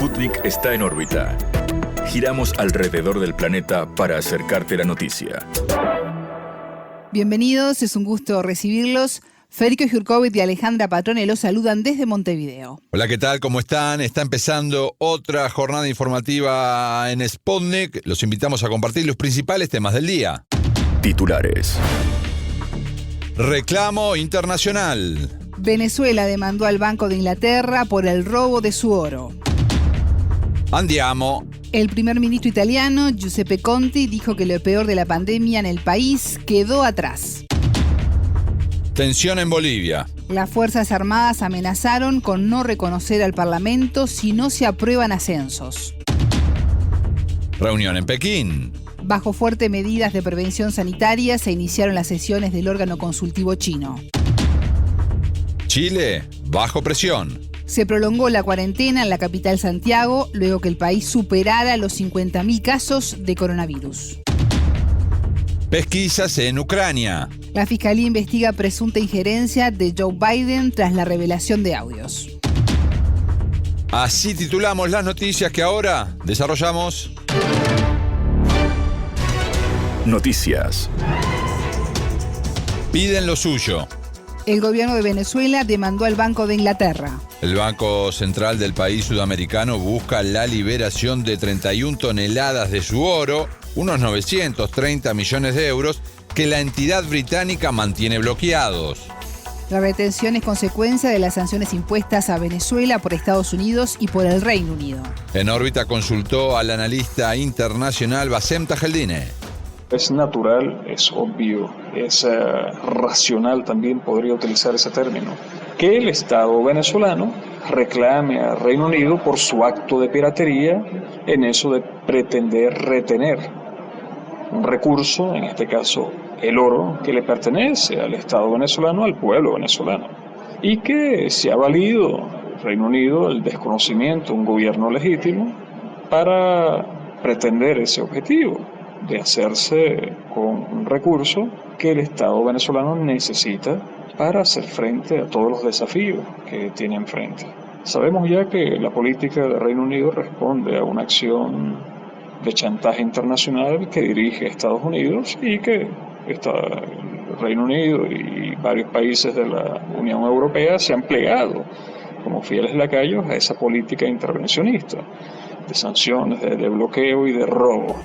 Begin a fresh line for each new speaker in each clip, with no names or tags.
Sputnik está en órbita. Giramos alrededor del planeta para acercarte la noticia.
Bienvenidos, es un gusto recibirlos. Federico Jurkovic y Alejandra Patrone los saludan desde Montevideo.
Hola, ¿qué tal? ¿Cómo están? Está empezando otra jornada informativa en Sputnik. Los invitamos a compartir los principales temas del día.
Titulares.
Reclamo internacional.
Venezuela demandó al Banco de Inglaterra por el robo de su oro.
Andiamo.
El primer ministro italiano, Giuseppe Conte, dijo que lo peor de la pandemia en el país quedó atrás.
Tensión en Bolivia.
Las Fuerzas Armadas amenazaron con no reconocer al Parlamento si no se aprueban ascensos.
Reunión en Pekín.
Bajo fuertes medidas de prevención sanitaria se iniciaron las sesiones del órgano consultivo chino.
Chile, bajo presión.
Se prolongó la cuarentena en la capital Santiago luego que el país superara los 50.000 casos de coronavirus.
Pesquisas en Ucrania.
La Fiscalía investiga presunta injerencia de Joe Biden tras la revelación de audios.
Así titulamos las noticias que ahora desarrollamos.
Noticias.
Piden lo suyo.
El gobierno de Venezuela demandó al Banco de Inglaterra.
El Banco Central del país sudamericano busca la liberación de 31 toneladas de su oro, unos 930 millones de euros, que la entidad británica mantiene bloqueados.
La retención es consecuencia de las sanciones impuestas a Venezuela por Estados Unidos y por el Reino Unido.
En órbita consultó al analista internacional Bassem Tajeldine.
Es natural, es obvio, es racional también, podría utilizar ese término, que el Estado venezolano reclame al Reino Unido por su acto de piratería en eso de pretender retener un recurso, en este caso el oro, que le pertenece al Estado venezolano, al pueblo venezolano, y que se ha valido el Reino Unido el desconocimiento de un gobierno legítimo para pretender ese objetivo de hacerse con un recurso que el Estado venezolano necesita para hacer frente a todos los desafíos que tiene enfrente. Sabemos ya que la política del Reino Unido responde a una acción de chantaje internacional que dirige a Estados Unidos y que el Reino Unido y varios países de la Unión Europea se han plegado como fieles lacayos a esa política intervencionista de sanciones, de bloqueo y de robo.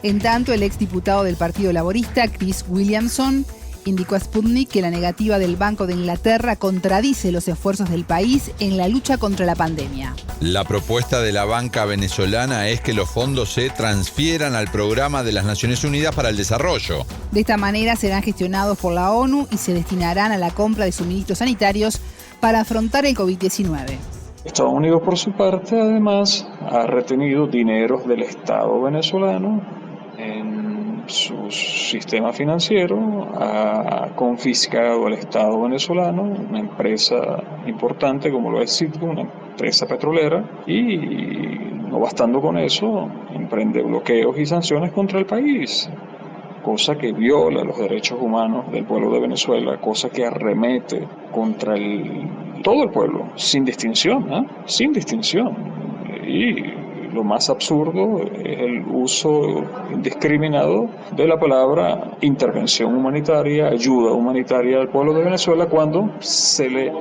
En tanto, el exdiputado del Partido Laborista, Chris Williamson, indicó a Sputnik que la negativa del Banco de Inglaterra contradice los esfuerzos del país en la lucha contra la pandemia.
La propuesta de la banca venezolana es que los fondos se transfieran al programa de las Naciones Unidas para el Desarrollo.
De esta manera serán gestionados por la ONU y se destinarán a la compra de suministros sanitarios para afrontar el COVID-19.
Estados Unidos, por su parte, además, ha retenido dineros del Estado venezolano en su sistema financiero, ha confiscado al Estado venezolano una empresa importante como lo es Citgo, una empresa petrolera, y no bastando con eso, emprende bloqueos y sanciones contra el país, cosa que viola los derechos humanos del pueblo de Venezuela, cosa que arremete contra todo el pueblo, sin distinción, sin distinción. Y lo más absurdo es el uso indiscriminado de la palabra intervención humanitaria, ayuda humanitaria al pueblo de Venezuela cuando se le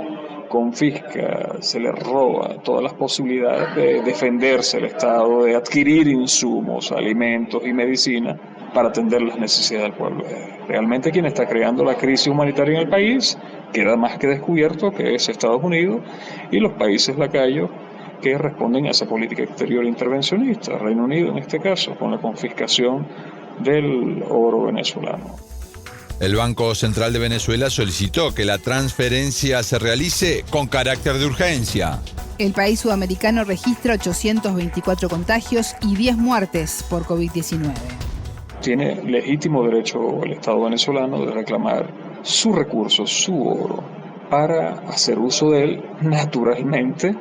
confisca, se le roba todas las posibilidades de defenderse el Estado, de adquirir insumos, alimentos y medicina para atender las necesidades del pueblo. Realmente quien está creando la crisis humanitaria en el país queda más que descubierto que es Estados Unidos y los países lacayos que responden a esa política exterior intervencionista, Reino Unido en este caso, con la confiscación del oro venezolano.
El Banco Central de Venezuela solicitó que la transferencia se realice con carácter de urgencia.
El país sudamericano registra 824 contagios y 10 muertes por COVID-19.
Tiene legítimo derecho el Estado venezolano de reclamar su recurso, su oro, para hacer uso de él naturalmente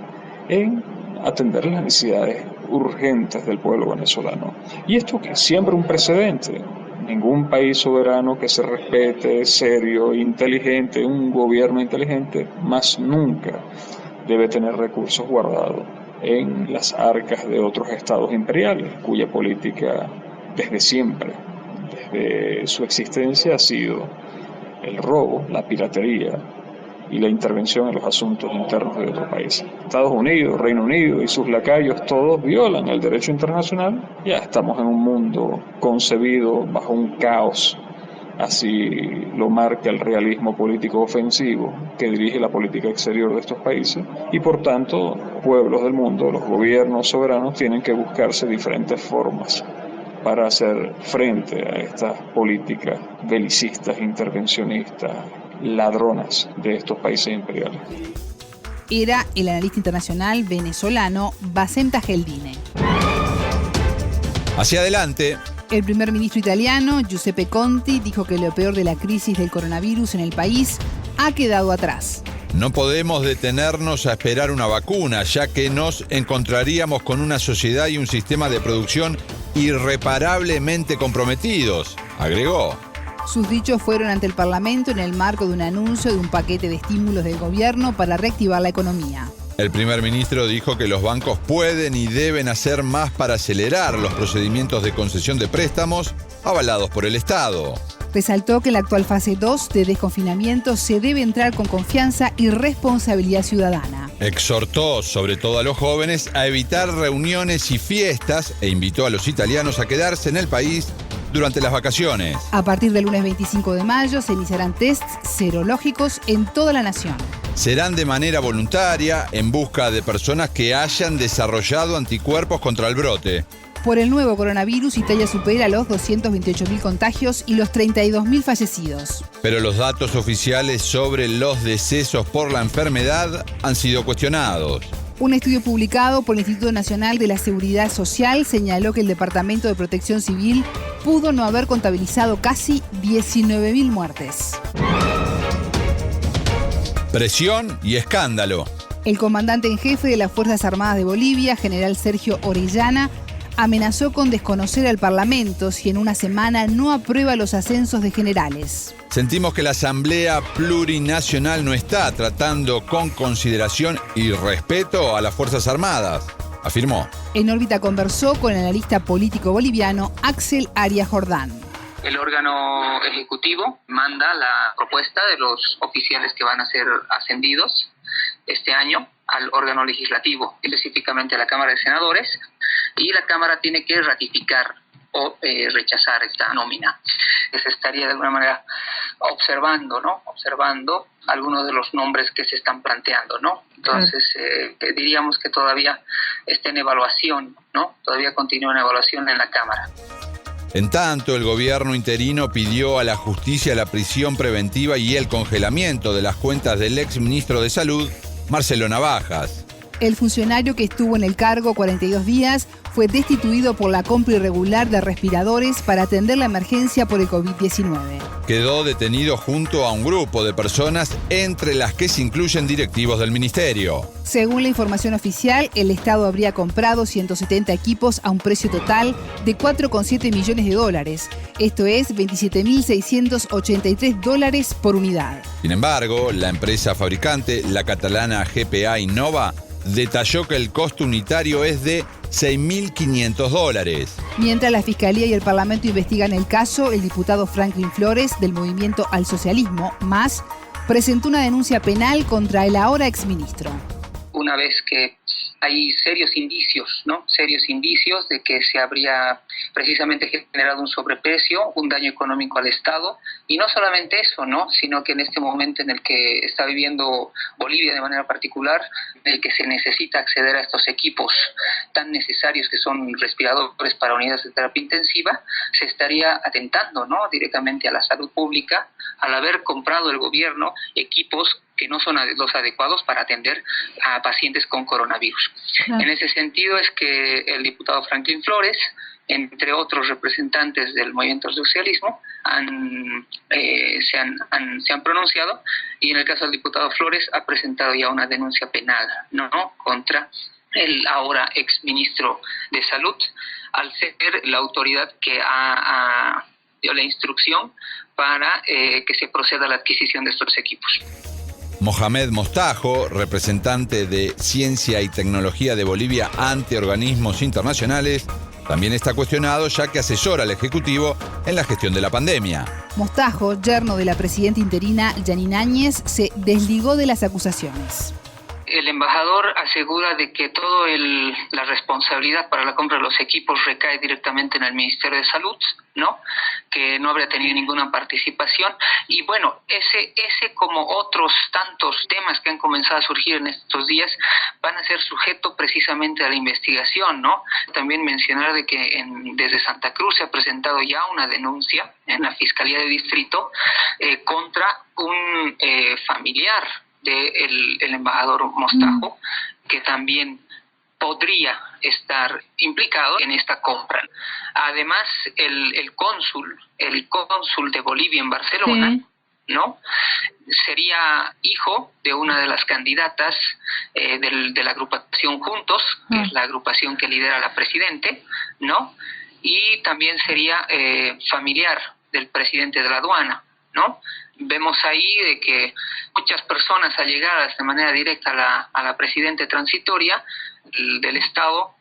en atender las necesidades urgentes del pueblo venezolano. Y esto que siembra un precedente. Ningún país soberano que se respete, serio, inteligente, un gobierno inteligente, más nunca debe tener recursos guardados en las arcas de otros estados imperiales, cuya política desde siempre, desde su existencia, ha sido el robo, la piratería y la intervención en los asuntos internos de otro país. Estados Unidos, Reino Unido y sus lacayos todos violan el derecho internacional. Ya estamos en un mundo concebido bajo un caos, así lo marca el realismo político ofensivo que dirige la política exterior de estos países, y por tanto, pueblos del mundo, los gobiernos soberanos tienen que buscarse diferentes formas para hacer frente a estas políticas belicistas, intervencionistas, ladronas de estos países imperiales.
Era el analista internacional venezolano Bassem Tajeldine.
Hacia adelante.
El primer ministro italiano, Giuseppe Conte, dijo que lo peor de la crisis del coronavirus en el país ha quedado atrás.
No podemos detenernos a esperar una vacuna, ya que nos encontraríamos con una sociedad y un sistema de producción irreparablemente comprometidos, agregó.
Sus dichos fueron ante el Parlamento en el marco de un anuncio de un paquete de estímulos del gobierno para reactivar la economía.
El primer ministro dijo que los bancos pueden y deben hacer más para acelerar los procedimientos de concesión de préstamos avalados por el Estado.
Resaltó que en la actual fase 2 de desconfinamiento se debe entrar con confianza y responsabilidad ciudadana.
Exhortó, sobre todo a los jóvenes, a evitar reuniones y fiestas e invitó a los italianos a quedarse en el país durante las vacaciones.
A partir del lunes 25 de mayo se iniciarán tests serológicos en toda la nación.
Serán de manera voluntaria en busca de personas que hayan desarrollado anticuerpos contra el brote.
Por el nuevo coronavirus, Italia supera los 228.000 contagios y los 32.000 fallecidos.
Pero los datos oficiales sobre los decesos por la enfermedad han sido cuestionados.
Un estudio publicado por el Instituto Nacional de la Seguridad Social señaló que el Departamento de Protección Civil pudo no haber contabilizado casi 19.000 muertes.
Presión y escándalo.
El comandante en jefe de las Fuerzas Armadas de Bolivia, general Sergio Orellana, amenazó con desconocer al Parlamento si en una semana no aprueba los ascensos de generales.
Sentimos que la Asamblea Plurinacional no está tratando con consideración y respeto a las Fuerzas Armadas, afirmó.
En órbita conversó con el analista político boliviano Axel Arias Jordán.
El órgano ejecutivo manda la propuesta de los oficiales que van a ser ascendidos este año al órgano legislativo, específicamente a la Cámara de Senadores, y la Cámara tiene que ratificar o rechazar esta nómina. Se estaría de alguna manera observando algunos de los nombres que se están planteando, ¿no? Entonces, diríamos que todavía está en evaluación, ¿no? Todavía continúa en evaluación en la Cámara.
En tanto, el gobierno interino pidió a la justicia la prisión preventiva y el congelamiento de las cuentas del exministro de Salud, Marcelo Navajas.
El funcionario, que estuvo en el cargo 42 días, fue destituido por la compra irregular de respiradores para atender la emergencia por el COVID-19.
Quedó detenido junto a un grupo de personas, entre las que se incluyen directivos del ministerio.
Según la información oficial, el Estado habría comprado 170 equipos a un precio total de $4,7 millones. Esto es $27.683 por unidad.
Sin embargo, la empresa fabricante, la catalana GPA Innova, detalló que el costo unitario es de $6.500.
Mientras la Fiscalía y el Parlamento investigan el caso, el diputado Franklin Flores, del Movimiento al Socialismo, MAS, presentó una denuncia penal contra el ahora exministro.
Una vez que hay serios indicios, ¿no? Serios indicios de que se habría precisamente generado un sobreprecio, un daño económico al Estado, y no solamente eso, ¿no? Sino que en este momento en el que está viviendo Bolivia de manera particular, en el que se necesita acceder a estos equipos tan necesarios que son respiradores para unidades de terapia intensiva, se estaría atentando, ¿no? Directamente a la salud pública al haber comprado el gobierno equipos que no son los adecuados para atender a pacientes con coronavirus. En ese sentido es que el diputado Franklin Flores, entre otros representantes del movimiento al socialismo, se han pronunciado, y en el caso del diputado Flores ha presentado ya una denuncia penal, ¿no?, contra el ahora exministro de Salud, al ser la autoridad que dio la instrucción para que se proceda a la adquisición de estos equipos.
Mohamed Mostajo, representante de Ciencia y Tecnología de Bolivia ante organismos internacionales, también está cuestionado ya que asesora al Ejecutivo en la gestión de la pandemia.
Mostajo, yerno de la presidenta interina Yanine Áñez, se desligó de las acusaciones.
El embajador asegura de que toda la responsabilidad para la compra de los equipos recae directamente en el Ministerio de Salud, ¿no? Que no habría tenido ninguna participación. Y bueno, ese como otros tantos temas que han comenzado a surgir en estos días van a ser sujeto precisamente a la investigación, ¿no? También mencionar de que desde Santa Cruz se ha presentado ya una denuncia en la Fiscalía de Distrito contra un familiar del embajador Mostajo, que también podría estar implicado en esta compra. Además, el cónsul de Bolivia en Barcelona, ¿no? Sería hijo de una de las candidatas de la agrupación Juntos, que es la agrupación que lidera la presidente, ¿no? Y también sería familiar del presidente de la aduana, ¿no? Vemos ahí de que muchas personas allegadas de manera directa a la presidenta transitoria del Estado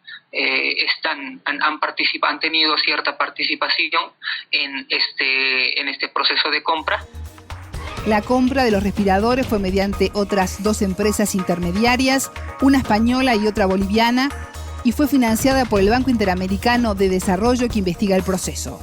han tenido cierta participación en este proceso de compra.
La compra de los respiradores fue mediante otras 2 empresas intermediarias, una española y otra boliviana, y fue financiada por el Banco Interamericano de Desarrollo, que investiga el proceso.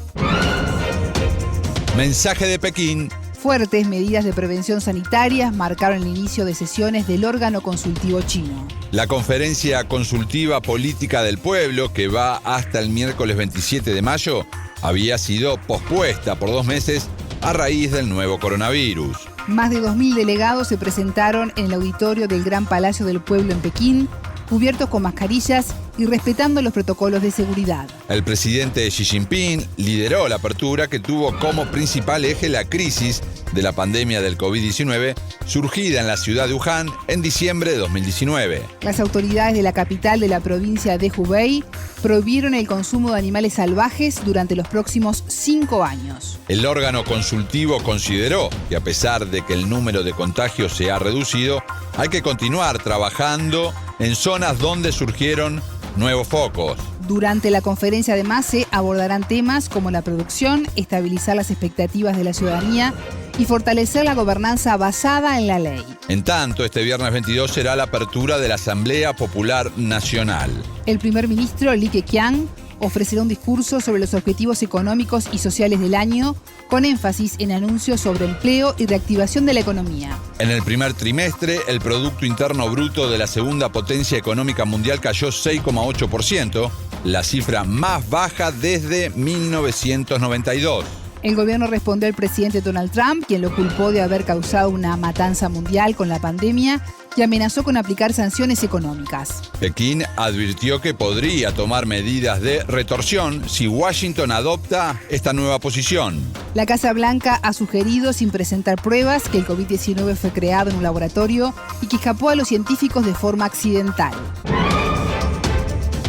Mensaje de Pekín.
Fuertes medidas de prevención sanitarias marcaron el inicio de sesiones del órgano consultivo chino.
La Conferencia Consultiva Política del Pueblo, que va hasta el miércoles 27 de mayo, había sido pospuesta por 2 meses a raíz del nuevo coronavirus.
Más de 2.000 delegados se presentaron en el auditorio del Gran Palacio del Pueblo en Pekín, cubiertos con mascarillas y respetando los protocolos de seguridad.
El presidente Xi Jinping lideró la apertura, que tuvo como principal eje la crisis de la pandemia del COVID-19 surgida en la ciudad de Wuhan en diciembre de 2019.
Las autoridades de la capital de la provincia de Hubei prohibieron el consumo de animales salvajes durante los próximos 5 años.
El órgano consultivo consideró que, a pesar de que el número de contagios se ha reducido, hay que continuar trabajando en zonas donde surgieron nuevos focos.
Durante la conferencia, además, se abordarán temas como la producción, estabilizar las expectativas de la ciudadanía y fortalecer la gobernanza basada en la ley.
En tanto, este viernes 22 será la apertura de la Asamblea Popular Nacional.
El primer ministro Li Keqiang ofrecerá un discurso sobre los objetivos económicos y sociales del año, con énfasis en anuncios sobre empleo y reactivación de la economía.
En el primer trimestre, el Producto Interno Bruto de la segunda potencia económica mundial cayó 6,8%, la cifra más baja desde 1992.
El gobierno respondió al presidente Donald Trump, quien lo culpó de haber causado una matanza mundial con la pandemia y amenazó con aplicar sanciones económicas.
Pekín advirtió que podría tomar medidas de retorsión si Washington adopta esta nueva posición.
La Casa Blanca ha sugerido, sin presentar pruebas, que el COVID-19 fue creado en un laboratorio y que escapó a los científicos de forma accidental.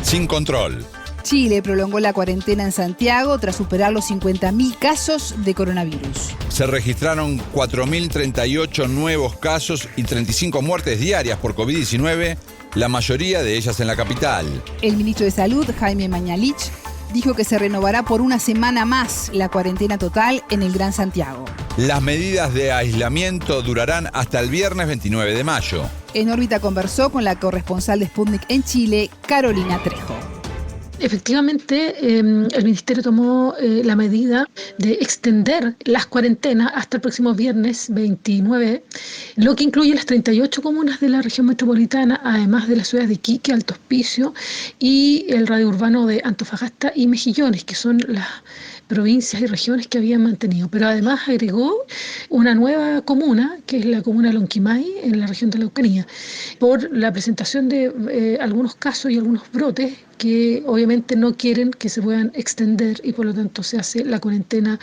Sin control.
Chile prolongó la cuarentena en Santiago tras superar los 50.000 casos de coronavirus.
Se registraron 4.038 nuevos casos y 35 muertes diarias por COVID-19, la mayoría de ellas en la capital.
El ministro de Salud, Jaime Mañalich, dijo que se renovará por una semana más la cuarentena total en el Gran Santiago.
Las medidas de aislamiento durarán hasta el viernes 29 de mayo.
En órbita conversó con la corresponsal de Sputnik en Chile, Carolina Trejo.
Efectivamente, el Ministerio tomó la medida de extender las cuarentenas hasta el próximo viernes 29, lo que incluye las 38 comunas de la región metropolitana, además de las ciudades de Iquique, Alto Hospicio y el radio urbano de Antofagasta y Mejillones, que son las provincias y regiones que habían mantenido. Pero además agregó una nueva comuna, que es la comuna de Lonquimay, en la región de la Araucanía, por la presentación de algunos casos y algunos brotes que obviamente no quieren que se puedan extender y por lo tanto se hace la cuarentena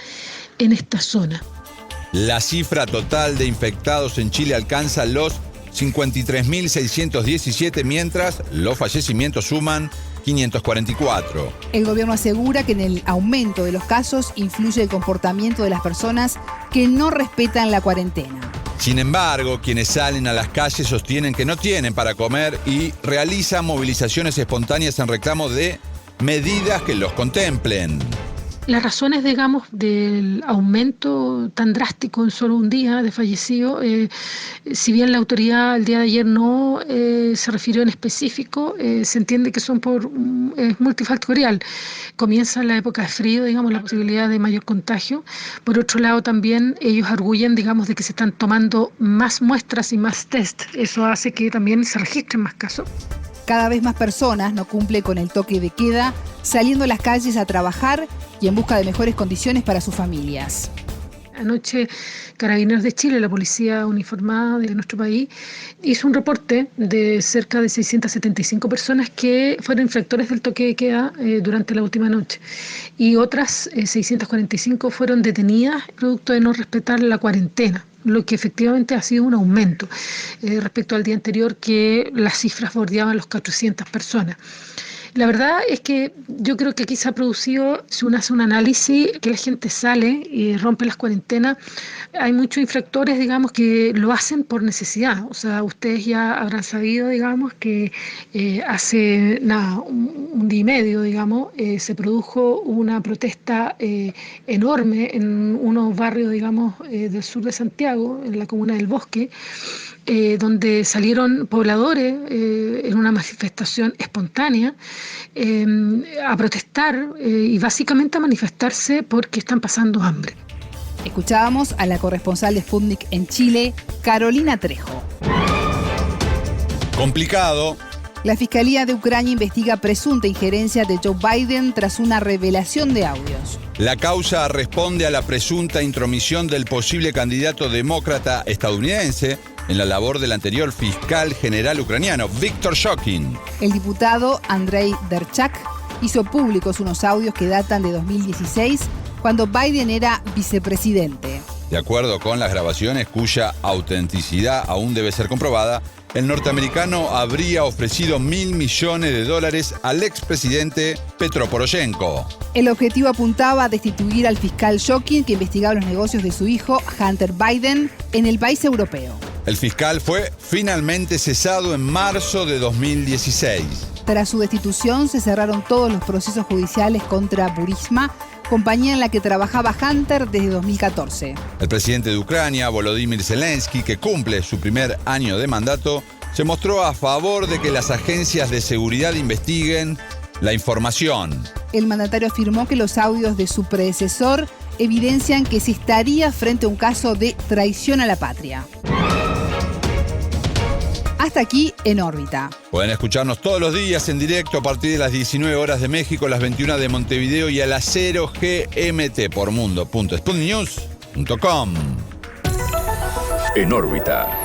en esta zona.
La cifra total de infectados en Chile alcanza los 53.617, mientras los fallecimientos suman 544.
El gobierno asegura que en el aumento de los casos influye el comportamiento de las personas que no respetan la cuarentena.
Sin embargo, quienes salen a las calles sostienen que no tienen para comer y realizan movilizaciones espontáneas en reclamo de medidas que los contemplen.
Las razones, digamos, del aumento tan drástico en solo un día de fallecidos, si bien la autoridad el día de ayer no se refirió en específico, se entiende que son es multifactorial. Comienza la época de frío, digamos, la posibilidad de mayor contagio. Por otro lado, también ellos arguyen, digamos, de que se están tomando más muestras y más test. Eso hace que también se registren más casos.
Cada vez más personas no cumplen con el toque de queda, saliendo a las calles a trabajar y en busca de mejores condiciones para sus familias.
Anoche, Carabineros de Chile, la policía uniformada de nuestro país, hizo un reporte de cerca de 675 personas que fueron infractores del toque de queda durante la última noche. Y otras 645 fueron detenidas producto de no respetar la cuarentena, lo que efectivamente ha sido un aumento respecto al día anterior, que las cifras bordeaban los 400 personas. La verdad es que yo creo que aquí se ha producido, si uno hace un análisis, que la gente sale y rompe las cuarentenas. Hay muchos infractores, digamos, que lo hacen por necesidad. O sea, ustedes ya habrán sabido, digamos, que hace un día y medio, digamos, se produjo una protesta enorme en unos barrios, digamos, del sur de Santiago, en la comuna del Bosque, donde salieron pobladores en una manifestación espontánea a protestar y básicamente a manifestarse porque están pasando hambre.
Escuchábamos a la corresponsal de Sputnik en Chile, Carolina Trejo.
Complicado.
La Fiscalía de Ucrania investiga presunta injerencia de Joe Biden tras una revelación de audios.
La causa responde a la presunta intromisión del posible candidato demócrata estadounidense en la labor del anterior fiscal general ucraniano, Viktor Shokin.
El diputado Andrei Derchak hizo públicos unos audios que datan de 2016, cuando Biden era vicepresidente.
De acuerdo con las grabaciones, cuya autenticidad aún debe ser comprobada, el norteamericano habría ofrecido $1.000 millones al expresidente Petro Poroshenko.
El objetivo apuntaba a destituir al fiscal Shokin, que investigaba los negocios de su hijo, Hunter Biden, en el país europeo.
El fiscal fue finalmente cesado en marzo de 2016.
Tras su destitución, se cerraron todos los procesos judiciales contra Burisma, compañía en la que trabajaba Hunter desde 2014.
El presidente de Ucrania, Volodymyr Zelensky, que cumple su primer año de mandato, se mostró a favor de que las agencias de seguridad investiguen la información.
El mandatario afirmó que los audios de su predecesor evidencian que se estaría frente a un caso de traición a la patria. Hasta aquí En órbita.
Pueden escucharnos todos los días en directo a partir de las 19 horas de México, las 21 de Montevideo y a las 0 GMT por mundo.sputniknews.com.
En órbita.